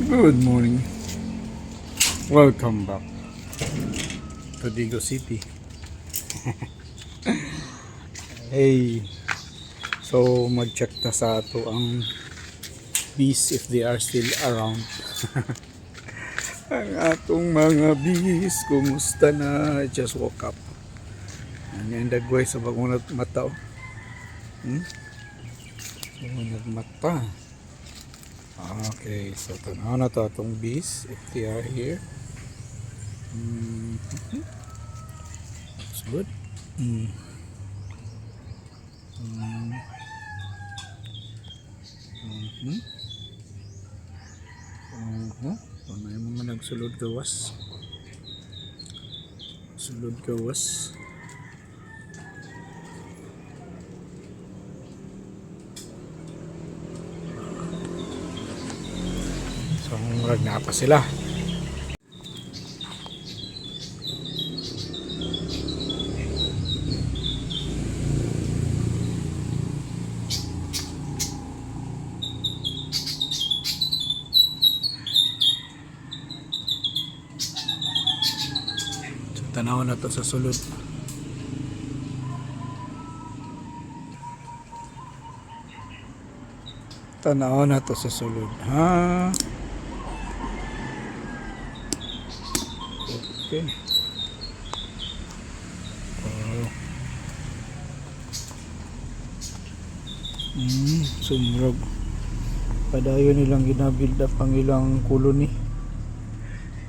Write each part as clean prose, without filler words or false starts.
Good morning. Welcome back to Digo City. Hey, so mag-check na sa ato ang bees if they are still around. Ang atong mga bees, kumusta na? I just woke up. Ano yung dagway sa bagunat mata? Bagunat mata. Okay, so tanaw na to atong bees if they are here. That's good. So na yung mga nagsulod gawas. Sulod gawas. So murag na pa sila. So tanaw na to sa sulod. Tanaw na to sa sulod, ha? Okay. Sumrog. Padayon nilang ginabuild up ang ilang colony.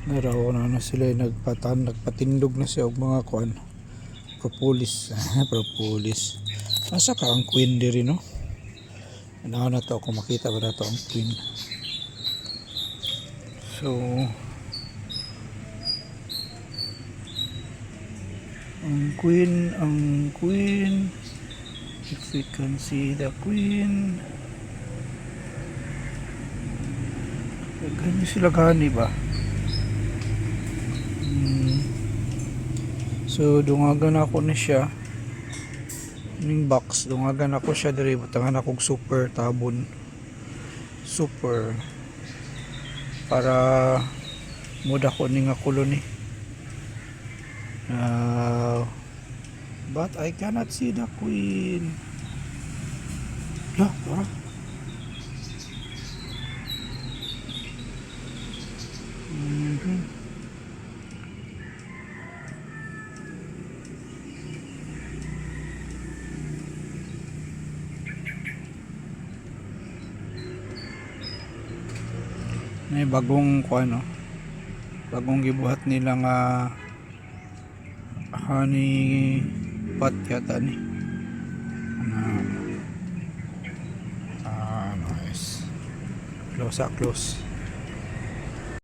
Naraw na sila nagpatindog na siya og mga kuan. Propolis. Propolis. Asa ka ang queen diri no? Ano na to kung makita ba na to ang queen. So ang queen if we can see the queen, ganyan sila gani ba. So dungagan ako na siya ning box, dungagan ako siya diri, butangan akong super tabon, super para muda ko ning colony. But I cannot see the queen. Tara. May bagong kuano, bagong gibuhat nilang honey pot yata ni. Nice. Close.